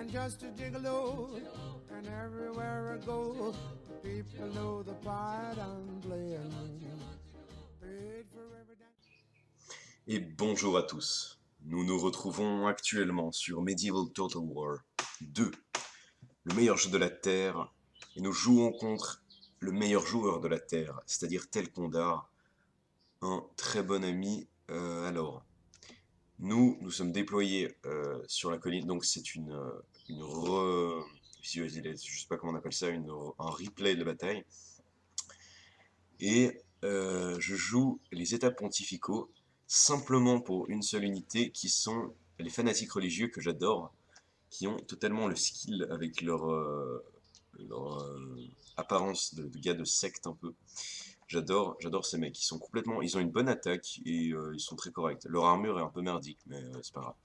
and just a gigolo, and everywhere I go, people know the part I'm playing. Paid for every dance. Et bonjour à tous. Nous nous retrouvons actuellement sur Medieval Total War 2, le meilleur jeu de la Terre, et nous jouons contre le meilleur joueur de la Terre, c'est-à-dire Telkondar, un très bon ami. Nous sommes déployés sur la colline, donc c'est je sais pas comment on appelle ça, un replay de la bataille. Et je joue les états pontificaux simplement pour une seule unité qui sont les fanatiques religieux que j'adore, qui ont totalement le skill avec leur apparence de gars de secte un peu. J'adore ces mecs, ils ont une bonne attaque et ils sont très corrects. Leur armure est un peu merdique, mais c'est pas grave.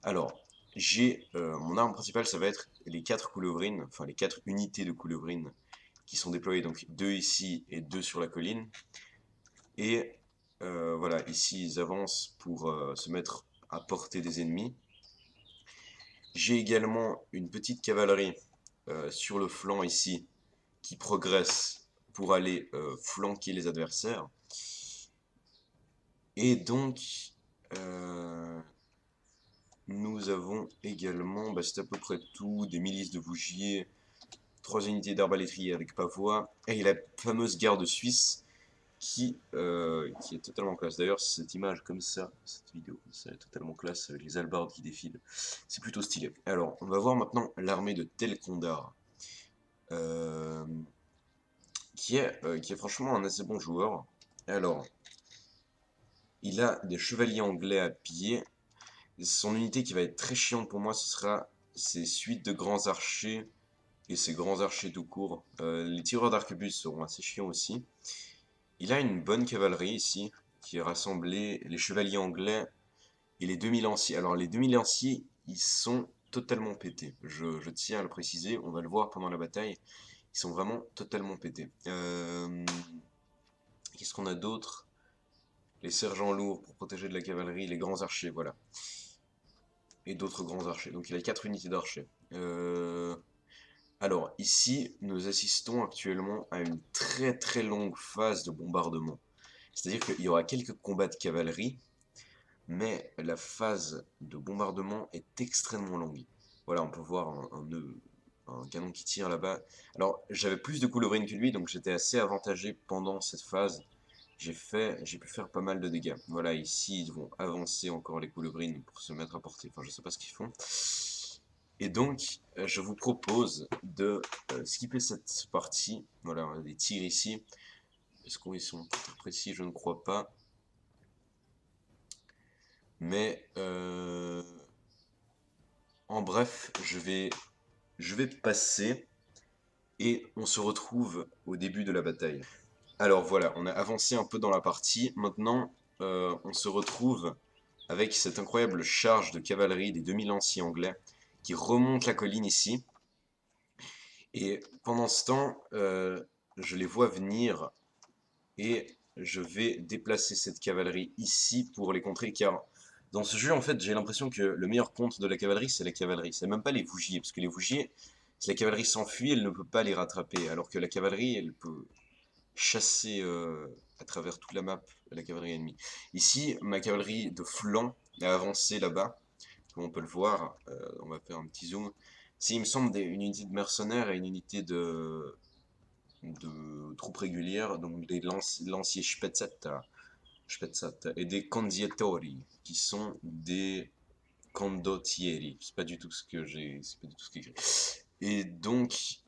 Alors, mon arme principale, ça va être les 4 coulevrines, enfin les 4 unités de coulevrines qui sont déployées, donc 2 ici et 2 sur la colline. Et voilà, ici ils avancent pour se mettre à portée des ennemis. J'ai également une petite cavalerie sur le flanc ici qui progresse pour aller flanquer les adversaires. Et donc, nous avons également, c'est à peu près tout, des milices de Vougier, 3 unités d'arbalétrier avec pavois, et la fameuse garde suisse qui est totalement classe. D'ailleurs, cette image comme ça, cette vidéo comme ça, est totalement classe, avec les hallebardes qui défilent. C'est plutôt stylé. Alors, on va voir maintenant l'armée de Telkondar, qui est franchement un assez bon joueur. Alors, il a des chevaliers anglais à pied. Son unité qui va être très chiante pour moi, ce sera ses suites de grands archers et ses grands archers tout court. Les tireurs d'arquebus seront assez chiants aussi. Il a une bonne cavalerie ici, qui est rassemblée, les chevaliers anglais et les demi-lanciers. Alors les demi-lanciers, ils sont totalement pétés. Je tiens à le préciser, on va le voir pendant la bataille. Ils sont vraiment totalement pétés. Qu'est-ce qu'on a d'autre? Les sergents lourds pour protéger de la cavalerie, les grands archers, voilà. Et d'autres grands archers. Donc il a 4 unités d'archers. Alors ici, nous assistons actuellement à une très très longue phase de bombardement. C'est-à-dire qu'il y aura quelques combats de cavalerie, mais la phase de bombardement est extrêmement longue. Voilà, on peut voir un canon qui tire là-bas. Alors, j'avais plus de coulevrines que lui, donc j'étais assez avantagé pendant cette phase. J'ai pu faire pas mal de dégâts. Voilà, ici, ils vont avancer encore les coulevrines pour se mettre à portée. Enfin, je sais pas ce qu'ils font. Et donc, je vous propose de skipper cette partie. Voilà, on a des tirs ici. Est-ce qu'ils sont très précis? Je ne crois pas. Mais en bref, je vais passer et on se retrouve au début de la bataille. Alors voilà, on a avancé un peu dans la partie. Maintenant, on se retrouve avec cette incroyable charge de cavalerie des demi-lanciers anglais qui remonte la colline ici. Et pendant ce temps, je les vois venir et je vais déplacer cette cavalerie ici pour les contrer, car dans ce jeu, en fait, j'ai l'impression que le meilleur contre de la cavalerie, c'est la cavalerie. C'est même pas les Vougiers, parce que les Vougiers, si la cavalerie s'enfuit, elle ne peut pas les rattraper, alors que la cavalerie, elle peut chasser à travers toute la map la cavalerie ennemie. Ici, ma cavalerie de flanc a avancé là-bas, comme on peut le voir. On va faire un petit zoom. Ici, il me semble une unité de mercenaires et une unité de troupes régulières, donc des lanciers Spezzetta et des Condottieri, qui sont des condottieri. C'est pas du tout ce que c'est pas du tout ce qu'écrit. Et donc,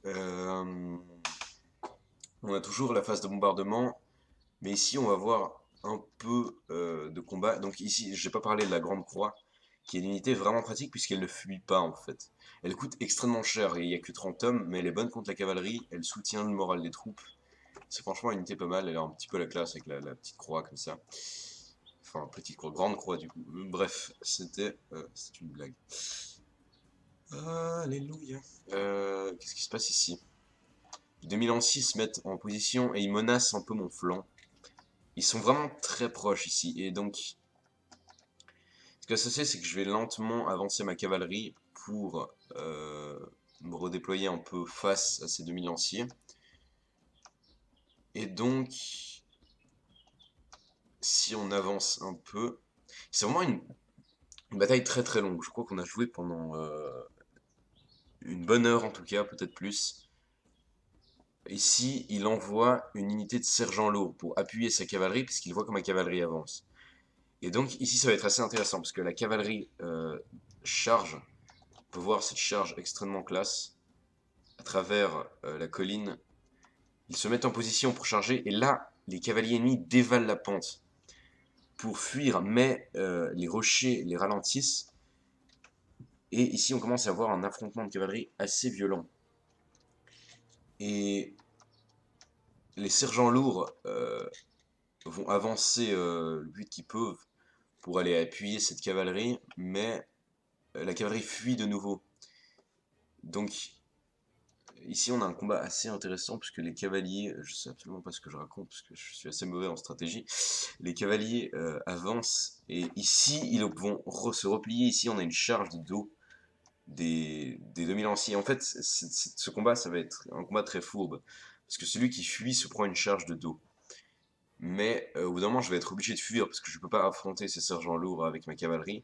on a toujours la phase de bombardement, mais ici on va voir un peu de combat. Donc ici, je n'ai pas parlé de la Grande Croix, qui est une unité vraiment pratique puisqu'elle ne fuit pas en fait. Elle coûte extrêmement cher, et il n'y a que 30 hommes, mais elle est bonne contre la cavalerie, elle soutient le moral des troupes. C'est franchement une unité pas mal, elle a un petit peu la classe avec la petite croix comme ça. Enfin, petite croix, grande croix du coup. Bref, c'est une blague. Alléluia. Qu'est-ce qui se passe ici? Les 2006 se mettent en position et ils menacent un peu mon flanc. Ils sont vraiment très proches ici, et donc ce que ça c'est que je vais lentement avancer ma cavalerie pour me redéployer un peu face à ces 2000 lanciers. Et donc, si on avance un peu, c'est vraiment une bataille très très longue. Je crois qu'on a joué pendant une bonne heure en tout cas, peut-être plus. Ici, il envoie une unité de sergent lourd pour appuyer sa cavalerie, puisqu'il voit que ma cavalerie avance. Et donc, ici, ça va être assez intéressant, parce que la cavalerie charge. On peut voir cette charge extrêmement classe à travers la colline. Ils se mettent en position pour charger, et là, les cavaliers ennemis dévalent la pente pour fuir, mais les rochers les ralentissent. Et ici, on commence à avoir un affrontement de cavalerie assez violent. Et les sergents lourds vont avancer le but qu'ils peuvent pour aller appuyer cette cavalerie, mais la cavalerie fuit de nouveau. Donc, ici, on a un combat assez intéressant, puisque les cavaliers, je sais absolument pas ce que je raconte, parce que je suis assez mauvais en stratégie, les cavaliers avancent, et ici, ils vont se replier. Ici, on a une charge de dos des 2000 lanciers. En fait, ce combat, ça va être un combat très fourbe, parce que celui qui fuit se prend une charge de dos. Mais au bout d'un moment, je vais être obligé de fuir, parce que je peux pas affronter ces sergents lourds avec ma cavalerie.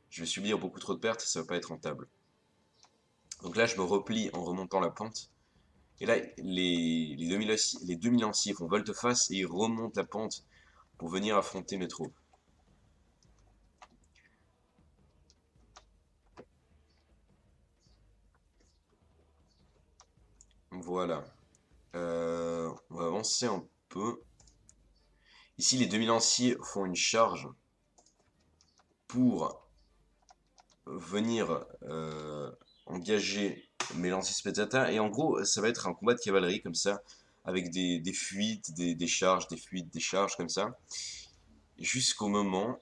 Je vais subir beaucoup trop de pertes, et ça va pas être rentable. Donc là, je me replie en remontant la pente. Et là, les 2000 lanciers font volte-face et ils remontent la pente pour venir affronter mes troupes. Voilà. On va avancer un peu. Ici, les 2000 lanciers font une charge pour venir engager mes lanciers Spezzata. Et en gros, ça va être un combat de cavalerie comme ça, avec des fuites, des charges, des fuites, des charges comme ça. Jusqu'au moment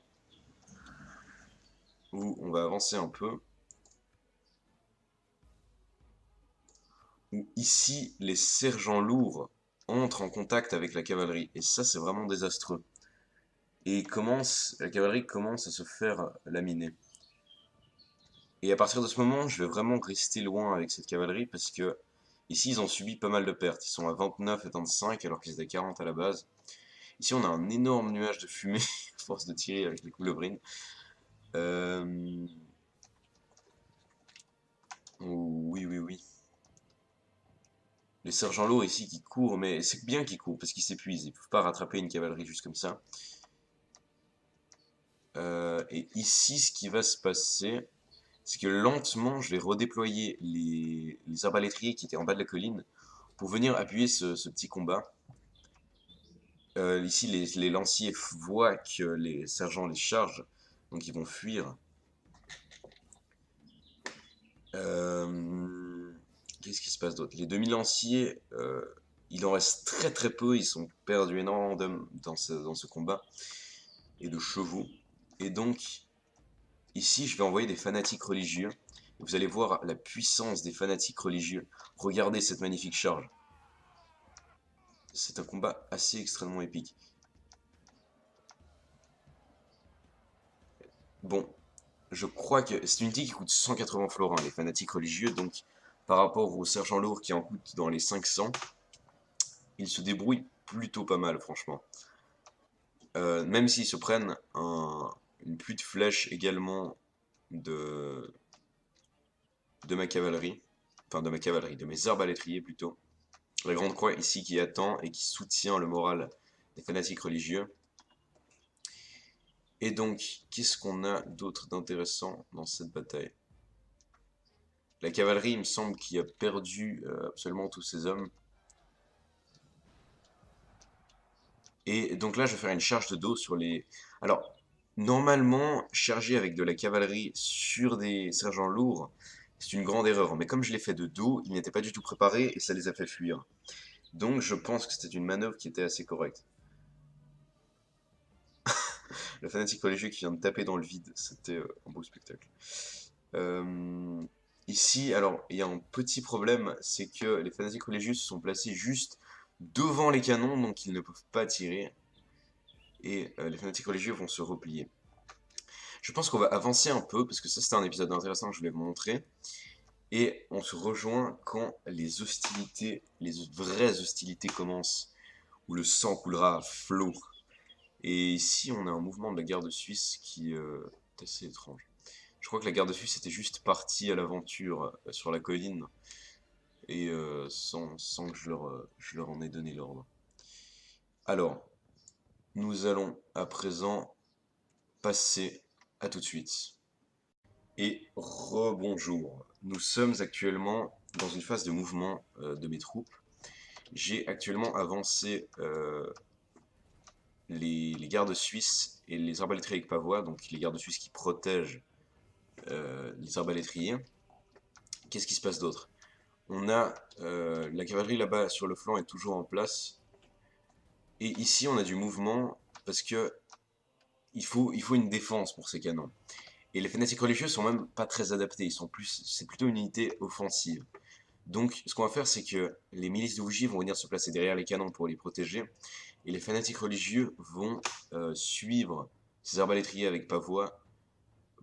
où on va avancer un peu. Où ici, les sergents lourds entrent en contact avec la cavalerie. Et ça, c'est vraiment désastreux. Et la cavalerie commence à se faire laminer. Et à partir de ce moment, je vais vraiment rester loin avec cette cavalerie parce que ici, ils ont subi pas mal de pertes. Ils sont à 29 et 25 alors qu'ils étaient 40 à la base. Ici, on a un énorme nuage de fumée à force de tirer avec les couleuvrines. Oui, oui, oui. Les sergents lourds ici qui courent, mais c'est bien qu'ils courent parce qu'ils s'épuisent. Ils ne peuvent pas rattraper une cavalerie juste comme ça. Et ici, ce qui va se passer, c'est que lentement, je vais redéployer les arbalétriers qui étaient en bas de la colline pour venir appuyer ce petit combat. Ici, les lanciers voient que les sergents les chargent, donc ils vont fuir. Qu'est-ce qui se passe d'autre? Les 2000 lanciers, il en reste très très peu, ils sont perdus énormément d'hommes dans ce combat, et de chevaux. Et donc, ici, je vais envoyer des fanatiques religieux. Vous allez voir la puissance des fanatiques religieux. Regardez cette magnifique charge. C'est un combat assez extrêmement épique. Bon, je crois que c'est une unité qui coûte 180 florins, les fanatiques religieux, donc par rapport aux sergents lourds qui en coûtent dans les 500, ils se débrouillent plutôt pas mal, franchement. Même s'ils se prennent une pluie de flèches également de ma cavalerie, enfin de mes arbalétriers plutôt. La grande croix ici qui attend et qui soutient le moral des fanatiques religieux. Et donc, qu'est-ce qu'on a d'autre d'intéressant dans cette bataille? La cavalerie, il me semble, qui a perdu absolument tous ses hommes. Et donc là, je vais faire une charge de dos sur les... Alors, normalement, charger avec de la cavalerie sur des sergents lourds, c'est une grande erreur. Mais comme je l'ai fait de dos, ils n'étaient pas du tout préparés et ça les a fait fuir. Donc je pense que c'était une manœuvre qui était assez correcte. Le fanatique religieux qui vient de taper dans le vide, c'était un beau spectacle. Ici, alors, il y a un petit problème, c'est que les fanatiques religieux se sont placés juste devant les canons, donc ils ne peuvent pas tirer. Et les fanatiques religieux vont se replier. Je pense qu'on va avancer un peu, parce que ça c'était un épisode intéressant que je voulais vous montrer. Et on se rejoint quand les hostilités, les vraies hostilités commencent, où le sang coulera à flot. Et ici, on a un mouvement de la garde suisse qui est assez étrange. Je crois que la garde suisse était juste partie à l'aventure sur la colline, et sans que je leur en ai donné l'ordre. Alors, nous allons à présent passer à tout de suite. Et rebonjour. Nous sommes actuellement dans une phase de mouvement de mes troupes. J'ai actuellement avancé les gardes suisses et les arbalétriers avec pavois, donc les gardes suisses qui protègent les arbalétriers. Qu'est-ce qui se passe d'autre? On a la cavalerie là-bas sur le flanc est toujours en place. Et ici on a du mouvement parce que il faut une défense pour ces canons. Et les fanatiques religieux sont même pas très adaptés, c'est plutôt une unité offensive. Donc ce qu'on va faire, c'est que les milices de Wuji vont venir se placer derrière les canons pour les protéger, et les fanatiques religieux vont suivre ces arbalétriers avec pavois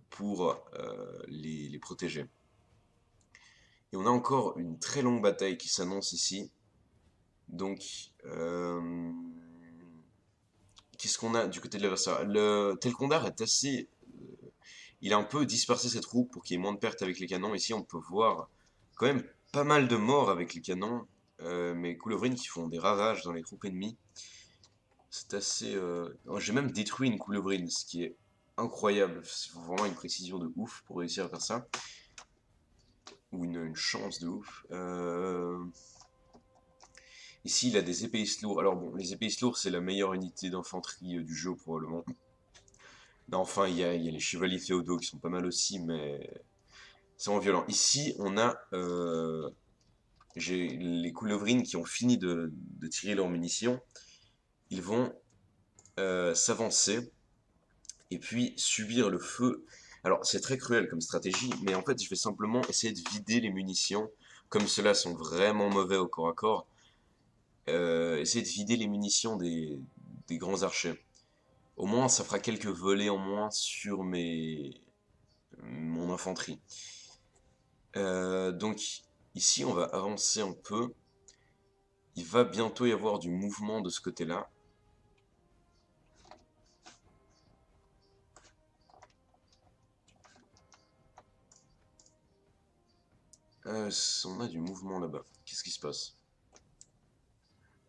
pour les protéger. Et on a encore une très longue bataille qui s'annonce ici. Donc, qu'est-ce qu'on a du côté de l'adversaire? Le Telkondar est assez... il a un peu dispersé ses troupes pour qu'il y ait moins de pertes avec les canons. Ici, on peut voir quand même pas mal de morts avec les canons. Mais Koulovrine qui font des ravages dans les troupes ennemies. C'est assez... J'ai même détruit une Koulovrine, ce qui est incroyable. C'est vraiment une précision de ouf pour réussir à faire ça. Ou une chance de ouf. Ici, il a des épéistes lourds. Alors bon, les épéistes lourds, c'est la meilleure unité d'infanterie du jeu, probablement. Non, enfin, il y a les chevaliers féodaux qui sont pas mal aussi, mais c'est vraiment violent. Ici, on a j'ai les Koulovrines qui ont fini de tirer leurs munitions. Ils vont s'avancer et puis subir le feu. Alors, c'est très cruel comme stratégie, mais en fait, je vais simplement essayer de vider les munitions. Comme ceux-là sont vraiment mauvais au corps à corps, essayer de vider les munitions des grands archers. Au moins, ça fera quelques volets en moins sur mon infanterie. Donc, ici, on va avancer un peu. Il va bientôt y avoir du mouvement de ce côté-là. On a du mouvement là-bas. Qu'est-ce qui se passe?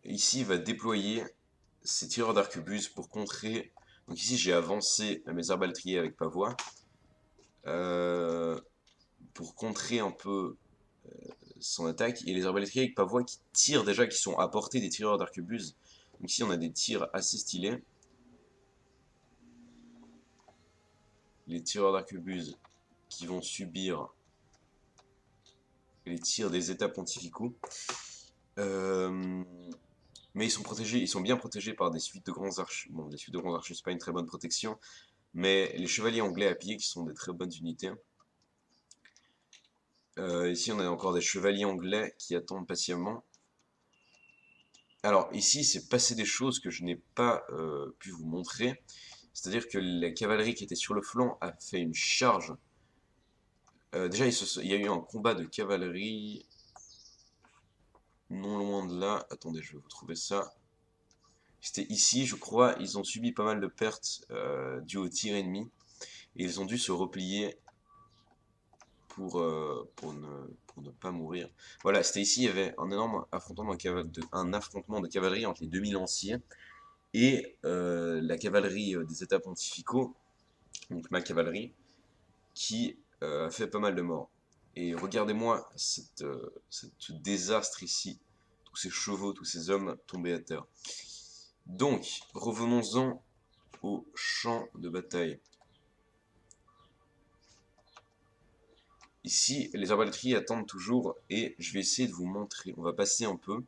Ici, il va déployer ses tireurs d'arquebuse pour contrer. Donc ici, j'ai avancé mes arbalétriers avec pavois. Pour contrer un peu son attaque. Et les arbalétriers avec pavois qui tirent déjà, qui sont à portée des tireurs d'arquebuse. Donc ici, on a des tirs assez stylés. Les tireurs d'arquebuse qui vont subir les tirs des états pontificaux. Mais ils sont protégés, ils sont bien protégés par des suites de grands archers. Bon, des suites de grands archers, c'est pas une très bonne protection. Mais les chevaliers anglais à pied qui sont des très bonnes unités. Ici, on a encore des chevaliers anglais qui attendent patiemment. Alors, ici, il s'est passé des choses que je n'ai pas pu vous montrer. C'est-à-dire que la cavalerie qui était sur le flanc a fait une charge. Déjà, il y a eu un combat de cavalerie non loin de là. Attendez, je vais vous trouver ça. C'était ici, je crois. Ils ont subi pas mal de pertes dues aux tirs ennemis. Et ils ont dû se replier pour ne pas mourir. Voilà, c'était ici, il y avait un énorme affrontement de cavalerie entre les 2000 lanciers et la cavalerie des États pontificaux, donc ma cavalerie, qui a fait pas mal de morts. Et regardez-moi ce désastre ici, tous ces chevaux, tous ces hommes tombés à terre. Donc, revenons-en au champ de bataille. Ici, les arbalétriers attendent toujours et je vais essayer de vous montrer. On va passer un peu,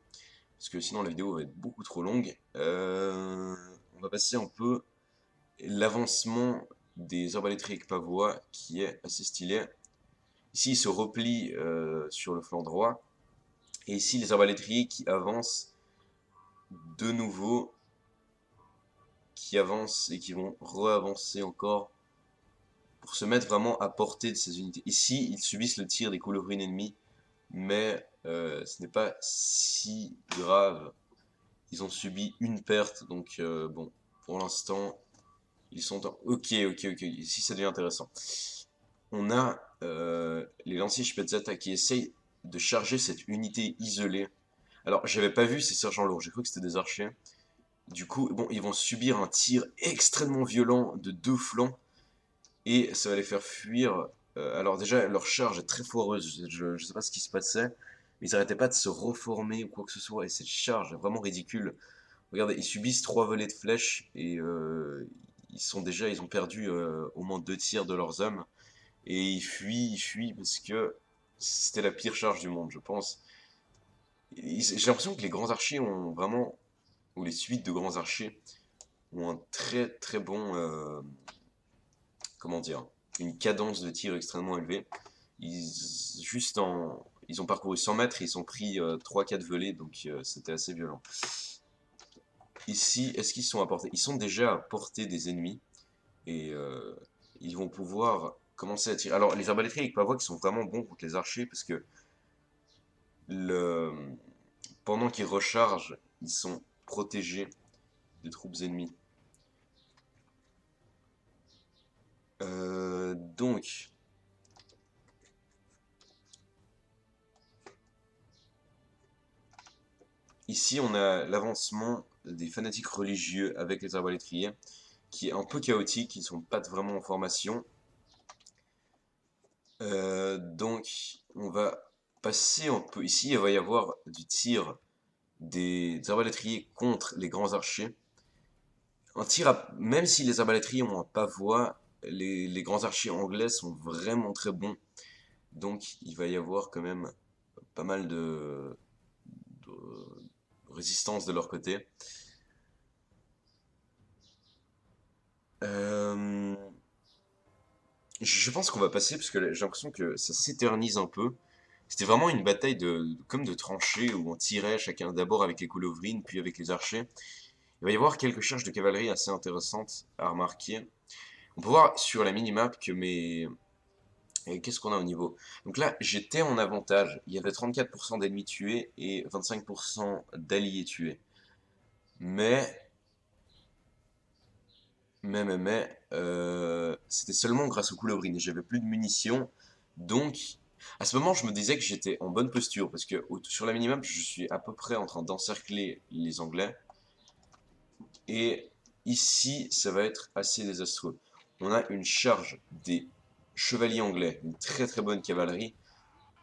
parce que sinon la vidéo va être beaucoup trop longue. On va passer un peu l'avancement des arbalétriers avec pavois qui est assez stylé. Ici, ils se replient sur le flanc droit. Et ici, les arbalétriers qui avancent de nouveau, qui avancent et qui vont re-avancer encore pour pour se mettre vraiment à portée de ces unités. Ici, ils subissent le tir des couleurs ennemies, mais ce n'est pas si grave. Ils ont subi une perte, donc bon, pour l'instant, ils sont en... Ok, ici ça devient intéressant. On a les lanciers Spezzatta qui essayent de charger cette unité isolée. Alors, j'avais pas vu ces sergents lourds, j'ai cru que c'était des archers. Du coup, bon, ils vont subir un tir extrêmement violent de deux flancs, et ça va les faire fuir. Alors déjà, leur charge est très foireuse, je sais pas ce qui se passait, mais ils n'arrêtaient pas de se reformer ou quoi que ce soit, et cette charge est vraiment ridicule. Regardez, ils subissent 3 volets de flèches, et ils ont perdu au moins 2 tiers de leurs hommes, et ils fuient parce que c'était la pire charge du monde, je pense. J'ai l'impression que les grands archers ont vraiment, ou les suites de grands archers, ont un très très bon, comment dire, une cadence de tir extrêmement élevée. Ils ont parcouru 100 mètres et ils ont pris 3-4 volets, donc c'était assez violent. Ici, est-ce qu'ils sont à portée? Ils sont déjà à portée des ennemis, et ils vont pouvoir commencer à tirer. Alors, les arbalétriers avec pavois qui sont vraiment bons contre les archers, parce que le... pendant qu'ils rechargent, ils sont protégés des troupes ennemies. Donc, ici on a l'avancement des fanatiques religieux avec les arbalétriers, qui est un peu chaotique, ils sont pas vraiment en formation. Donc, on va passer un peu. Ici, il va y avoir du tir des arbalétriers contre les grands archers. Même si les arbalétriers ont un pavois, les grands archers anglais sont vraiment très bons. Donc il va y avoir quand même pas mal de résistance de leur côté. Euh, je pense qu'on va passer parce que j'ai l'impression que ça s'éternise un peu. C'était vraiment une bataille comme de tranchées où on tirait chacun d'abord avec les couleuvrines puis avec les archers. Il va y avoir quelques charges de cavalerie assez intéressantes à remarquer. On peut voir sur la minimap que mes... Et qu'est-ce qu'on a au niveau? Donc là, j'étais en avantage. Il y avait 34% d'ennemis tués et 25% d'alliés tués. Mais, c'était seulement grâce aux couleuvrines. J'avais plus de munitions. Donc, à ce moment, je me disais que j'étais en bonne posture. Parce que sur la minimap, je suis à peu près en train d'encercler les Anglais. Et ici, ça va être assez désastreux. On a une charge des chevaliers anglais, une très très bonne cavalerie,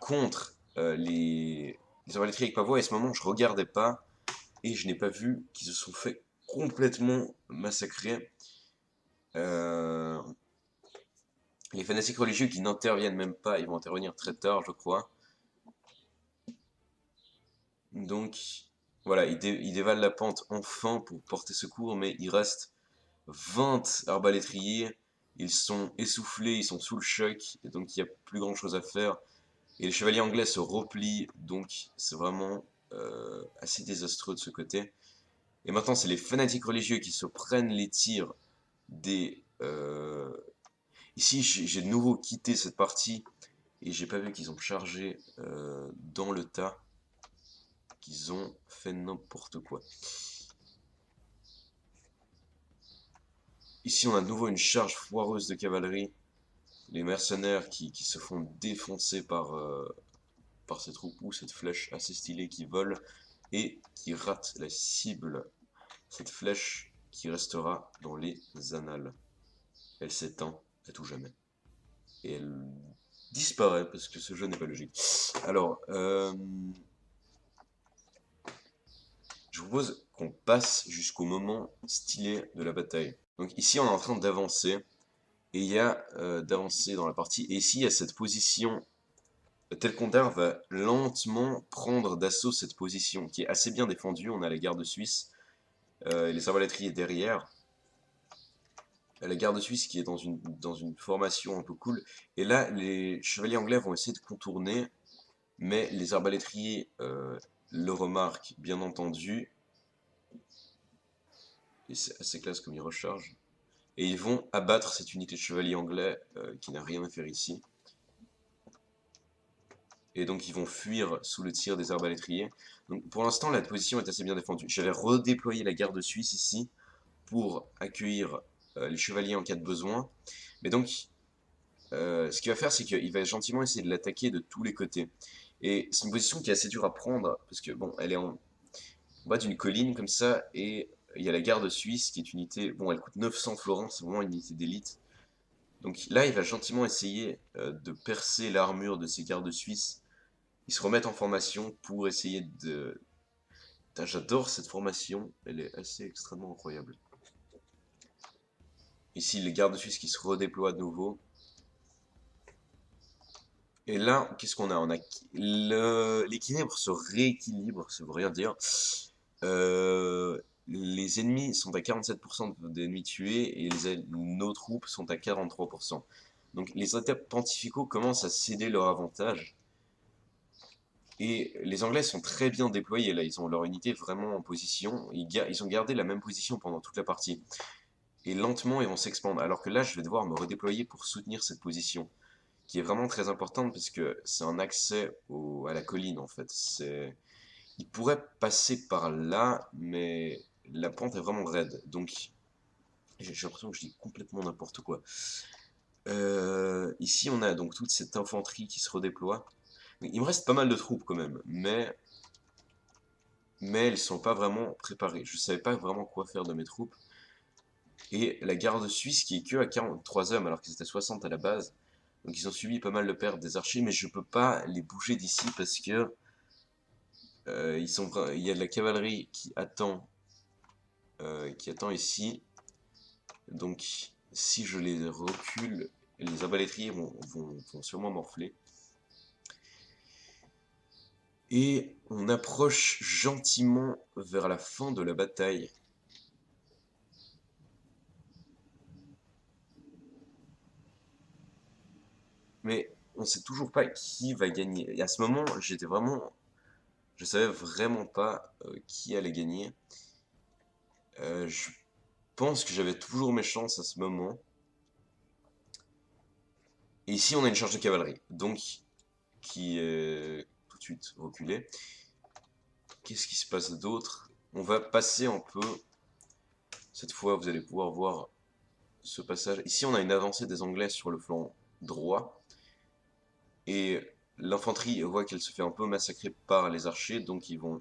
contre les arbalétriers avec pavois. Et à ce moment, je regardais pas et je n'ai pas vu qu'ils se sont fait complètement massacrer. Euh, les fanatiques religieux qui n'interviennent même pas, ils vont intervenir très tard, je crois. Donc, voilà, ils dévalent la pente enfin pour porter secours, mais il reste 20 arbalétriers. Ils sont essoufflés, ils sont sous le choc, et donc il n'y a plus grand chose à faire. Et les chevaliers anglais se replient, donc c'est vraiment assez désastreux de ce côté. Et maintenant, c'est les fanatiques religieux qui se prennent les tirs des... Ici, j'ai de nouveau quitté cette partie, et j'ai pas vu qu'ils ont chargé dans le tas, qu'ils ont fait n'importe quoi. Ici, on a de nouveau une charge foireuse de cavalerie. Les mercenaires qui se font défoncer par ces troupes ou cette flèche assez stylée qui vole et qui rate la cible. Cette flèche qui restera dans les annales. Elle s'éteint à tout jamais. Et elle disparaît parce que ce jeu n'est pas logique. Alors, je vous propose qu'on passe jusqu'au moment stylé de la bataille. Donc ici, on est en train d'avancer. Et il y a d'avancer dans la partie. Et ici, il y a cette position. Telcontar va lentement prendre d'assaut cette position qui est assez bien défendue. On a la garde suisse et les arbalétriers derrière. La garde suisse qui est dans une formation un peu cool. Et là, les chevaliers anglais vont essayer de contourner, mais les arbalétriers le remarquent, bien entendu. Et c'est assez classe comme ils rechargent. Et ils vont abattre cette unité de chevalier anglais qui n'a rien à faire ici. Et donc ils vont fuir sous le tir des arbalétriers. Donc pour l'instant la position est assez bien défendue. J'avais redéployé la garde suisse ici pour accueillir les chevaliers en cas de besoin. Mais donc ce qu'il va faire, c'est qu'il va gentiment essayer de l'attaquer de tous les côtés. Et c'est une position qui est assez dure à prendre, parce que bon, elle est en bas d'une colline comme ça, et il y a la garde suisse qui est une unité, bon, elle coûte 900 florins, c'est vraiment une unité d'élite. Donc là, il va gentiment essayer de percer l'armure de ces gardes suisses. Ils se remettent en formation pour essayer de... Putain, j'adore cette formation, elle est assez extrêmement incroyable. Ici, les gardes suisses qui se redéploient de nouveau. Et là, qu'est-ce qu'on a? On a l'équilibre se rééquilibre, ça veut rien dire. Les ennemis sont à 47% d'ennemis tués et nos troupes sont à 43%. Donc les États pontificaux commencent à céder leur avantage. Et les Anglais sont très bien déployés là, ils ont leur unité vraiment en position. Ils ont gardé la même position pendant toute la partie. Et lentement, ils vont s'expandre. Alors que là, je vais devoir me redéployer pour soutenir cette position qui est vraiment très importante parce que c'est un accès à la colline en fait. Il pourrait passer par là, mais la pente est vraiment raide. Donc j'ai l'impression que je dis complètement n'importe quoi. Ici on a donc toute cette infanterie qui se redéploie. Il me reste pas mal de troupes quand même, mais elles sont pas vraiment préparées. Je savais pas vraiment quoi faire de mes troupes. Et la garde suisse qui est que à 43 hommes alors qu'ils étaient 60 à la base. Donc ils ont subi pas mal de pertes des archers, mais je peux pas les bouger d'ici parce que il y a de la cavalerie qui attend ici. Donc si je les recule, les arbalétriers vont sûrement morfler. Et on approche gentiment vers la fin de la bataille. Mais on sait toujours pas qui va gagner. Et à ce moment, je savais vraiment pas qui allait gagner. Je pense que j'avais toujours mes chances à ce moment. Et ici, on a une charge de cavalerie, donc qui est tout de suite reculée. Qu'est-ce qui se passe d'autre? On va passer un peu. Cette fois, vous allez pouvoir voir ce passage. Ici, on a une avancée des Anglais sur le flanc droit. Et l'infanterie voit qu'elle se fait un peu massacrer par les archers, donc ils vont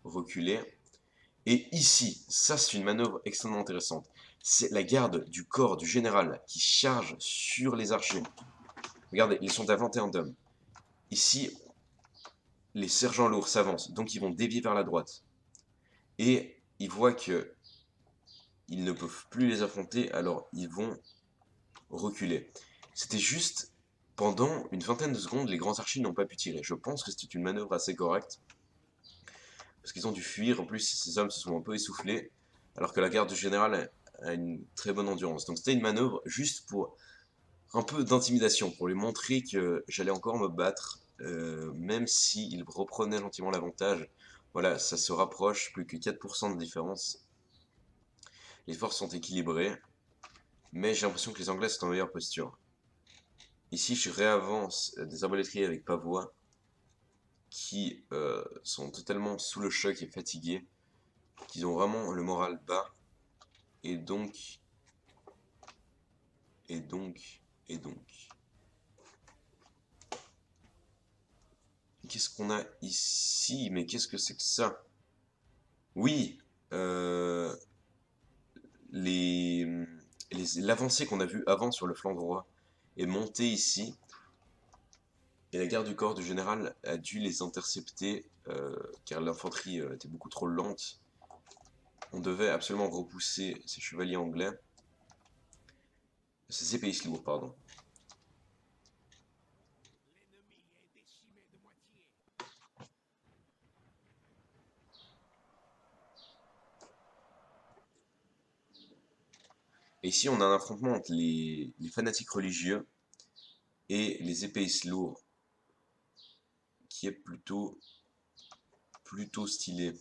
reculer. Et ici, ça c'est une manœuvre extrêmement intéressante. C'est la garde du corps du général qui charge sur les archers. Regardez, ils sont à 21 d'hommes. Ici, les sergents lourds s'avancent, donc ils vont dévier vers la droite. Et ils voient que ils ne peuvent plus les affronter, alors ils vont reculer. C'était juste pendant une vingtaine de secondes, les grands archers n'ont pas pu tirer. Je pense que c'était une manœuvre assez correcte, parce qu'ils ont dû fuir. En plus, ces hommes se sont un peu essoufflés, alors que la garde du général a une très bonne endurance. Donc c'était une manœuvre juste pour un peu d'intimidation, pour lui montrer que j'allais encore me battre, même s'il reprenait gentiment l'avantage. Voilà, ça se rapproche, plus que 4% de différence. Les forces sont équilibrées, mais j'ai l'impression que les Anglais sont en meilleure posture. Ici, je réavance des arbalétriers avec pavois qui sont totalement sous le choc et fatigués, qui ont vraiment le moral bas, et donc, et donc, et donc. Qu'est-ce qu'on a ici? Mais qu'est-ce que c'est que ça? Oui, euh, les, l'avancée qu'on a vue avant sur le flanc droit est montée ici, et la garde du corps du général a dû les intercepter, car l'infanterie était beaucoup trop lente. On devait absolument repousser ces chevaliers anglais, ces épéistes lourds, pardon. Et ici, on a un affrontement entre les fanatiques religieux et les épéistes lourds, qui est plutôt stylé.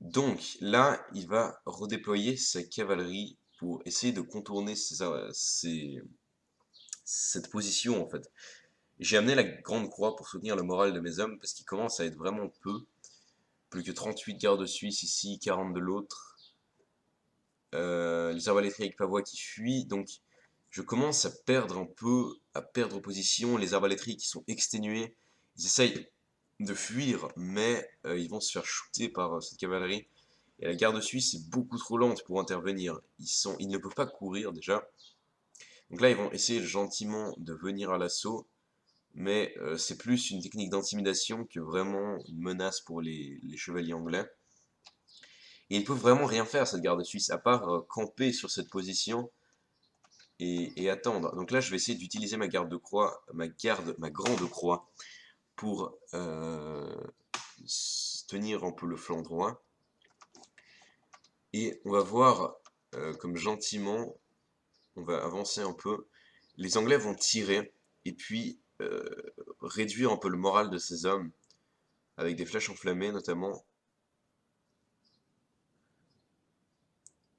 Donc là, il va redéployer sa cavalerie pour essayer de contourner cette position en fait. J'ai amené la Grande Croix pour soutenir le moral de mes hommes parce qu'il commence à être vraiment peu. Plus que 38 gardes suisses ici, 40 de l'autre. Les arbalètes avec pavois qui fuient, donc je commence à perdre un peu, à perdre position. Les arbalétriers qui sont exténués, ils essayent de fuir, mais ils vont se faire shooter par cette cavalerie. Et la garde suisse est beaucoup trop lente pour intervenir. Ils ne peuvent pas courir déjà. Donc là, ils vont essayer gentiment de venir à l'assaut, mais c'est plus une technique d'intimidation que vraiment une menace pour les chevaliers anglais. Et ils peuvent vraiment rien faire, cette garde suisse, à part camper sur cette position et attendre. Donc là, je vais essayer d'utiliser ma garde de croix, ma grande croix, pour tenir un peu le flanc droit. Et on va voir comme gentiment, on va avancer un peu. Les Anglais vont tirer et puis réduire un peu le moral de ces hommes, avec des flèches enflammées notamment.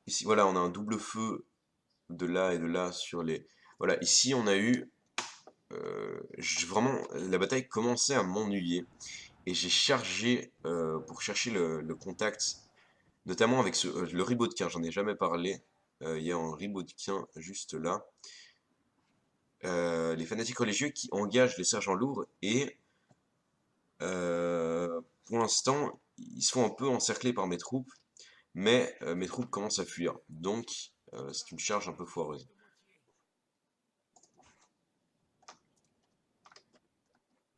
Ici, voilà, on a un double feu de là et de là sur les... Voilà, ici on a eu... vraiment, la bataille commençait à m'ennuyer. Et j'ai chargé pour chercher le contact, notamment avec le ribaudequin, j'en ai jamais parlé. Il y a un ribaudequin juste là. Les fanatiques religieux qui engagent les sergents lourds et pour l'instant, ils se font un peu encercler par mes troupes, mais mes troupes commencent à fuir. Donc, c'est une charge un peu foireuse.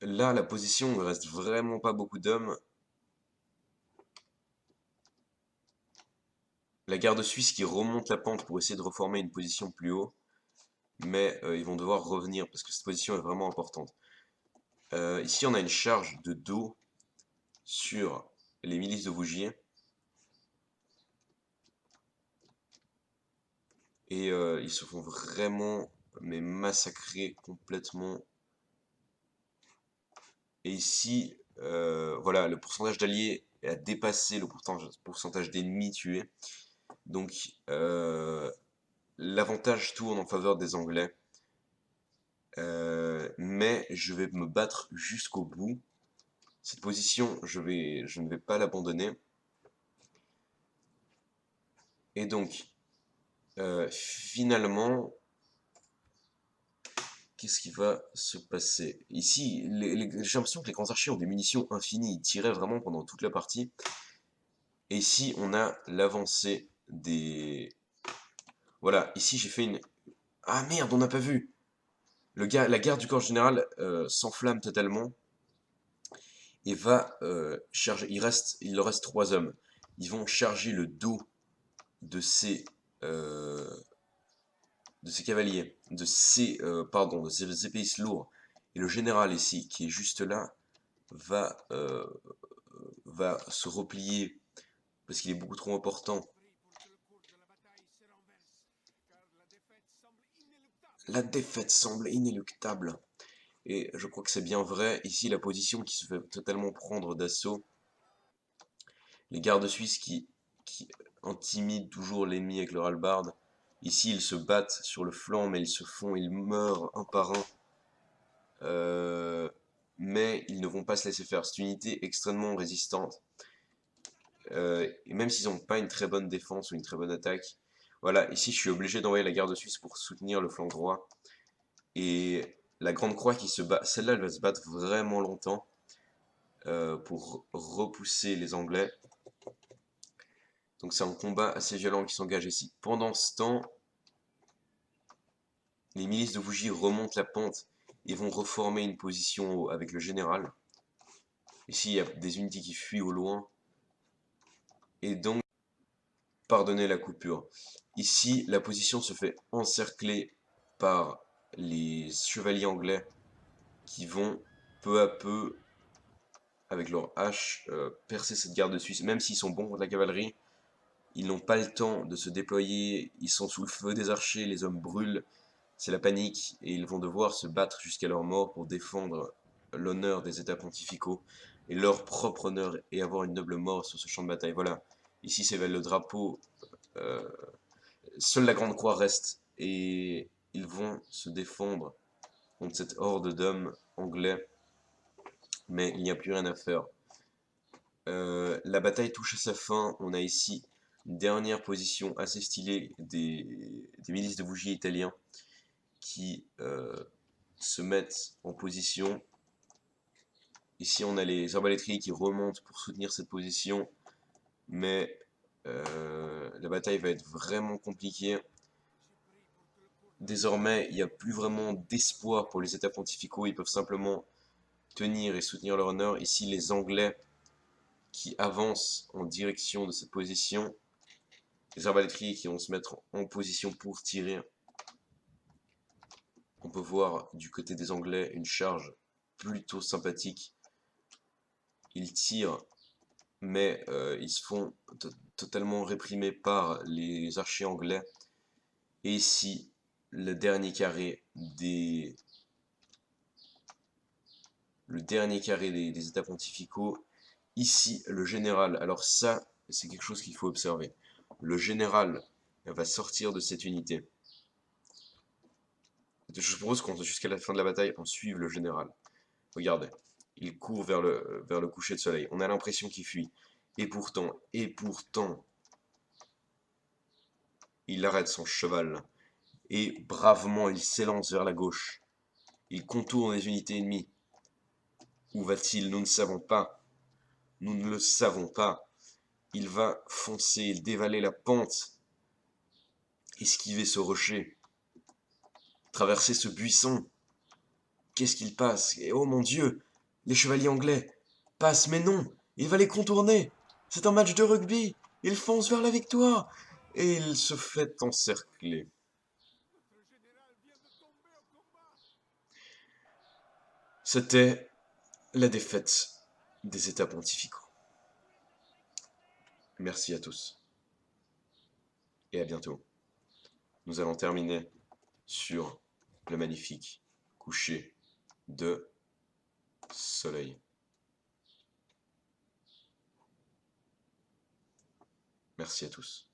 Là, la position, il ne reste vraiment pas beaucoup d'hommes. La garde suisse qui remonte la pente pour essayer de reformer une position plus haut. Mais ils vont devoir revenir parce que cette position est vraiment importante. Ici, on a une charge de dos sur les milices de Vougier. Et ils se font vraiment massacrer complètement. Et ici, voilà, le pourcentage d'alliés a dépassé le pourcentage d'ennemis tués. Donc, l'avantage tourne en faveur des Anglais. Mais je vais me battre jusqu'au bout. Cette position, je ne vais pas l'abandonner. Et donc, finalement, qu'est-ce qui va se passer? Ici, j'ai l'impression que les grands archers ont des munitions infinies. Ils tiraient vraiment pendant toute la partie. Et ici, on a l'avancée des... Voilà, ici j'ai fait une... Ah merde, on n'a pas vu! La garde du corps général s'enflamme totalement et va charger. Il leur reste 3 hommes. Ils vont charger le dos de euh, ces cavaliers, de ces épéistes lourds. Et le général ici, qui est juste là, va se replier parce qu'il est beaucoup trop important. La défaite semble inéluctable. Et je crois que c'est bien vrai. Ici, la position qui se fait totalement prendre d'assaut. Les gardes suisses qui intimident toujours l'ennemi avec leur hallebarde. Ici, ils se battent sur le flanc, mais ils meurent un par un. Mais ils ne vont pas se laisser faire. C'est une unité extrêmement résistante. Et même s'ils n'ont pas une très bonne défense ou une très bonne attaque. Voilà, ici je suis obligé d'envoyer la garde suisse pour soutenir le flanc droit. Et la Grande Croix qui se bat, celle-là elle va se battre vraiment longtemps pour repousser les Anglais. Donc c'est un combat assez violent qui s'engage ici. Pendant ce temps, les milices de Vougy remontent la pente et vont reformer une position avec le général. Ici il y a des unités qui fuient au loin. Et donc, pardonnez la coupure. Ici, la position se fait encercler par les chevaliers anglais qui vont peu à peu, avec leurs haches, percer cette garde suisse. Même s'ils sont bons contre la cavalerie, ils n'ont pas le temps de se déployer. Ils sont sous le feu des archers, les hommes brûlent, c'est la panique, et ils vont devoir se battre jusqu'à leur mort pour défendre l'honneur des états pontificaux et leur propre honneur et avoir une noble mort sur ce champ de bataille. Voilà. Ici, c'est le drapeau. euh, Seule la Grande Croix reste. Et ils vont se défendre contre cette horde d'hommes anglais. Mais il n'y a plus rien à faire. La bataille touche à sa fin. On a ici une dernière position assez stylée des milices de bougies italiens qui se mettent en position. Ici, on a les arbalétriers qui remontent pour soutenir cette position, mais la bataille va être vraiment compliquée. Désormais, il n'y a plus vraiment d'espoir pour les États pontificaux, ils peuvent simplement tenir et soutenir leur honneur. Ici, les Anglais qui avancent en direction de cette position, les arbalétriers qui vont se mettre en position pour tirer. On peut voir du côté des Anglais une charge plutôt sympathique. Ils tirent, mais ils se font totalement réprimés par les archers anglais. Et ici, le dernier carré des États pontificaux. Ici, le général. Alors ça, c'est quelque chose qu'il faut observer. Le général va sortir de cette unité. Je propose qu'on, jusqu'à la fin de la bataille, on suive le général. Regardez, il court vers le coucher de soleil. On a l'impression qu'il fuit. Et pourtant, il arrête son cheval. Et bravement, il s'élance vers la gauche. Il contourne les unités ennemies. Où va-t-il? Nous ne savons pas. Nous ne le savons pas. Il va foncer, dévaler la pente, esquiver ce rocher, traverser ce buisson. Qu'est-ce qu'il passe? Et oh mon Dieu, les chevaliers anglais passent, mais non, il va les contourner. C'est un match de rugby. Il fonce vers la victoire. Et il se fait encercler. C'était la défaite des États pontificaux. Merci à tous. Et à bientôt. Nous allons terminer sur le magnifique coucher de soleil. Merci à tous.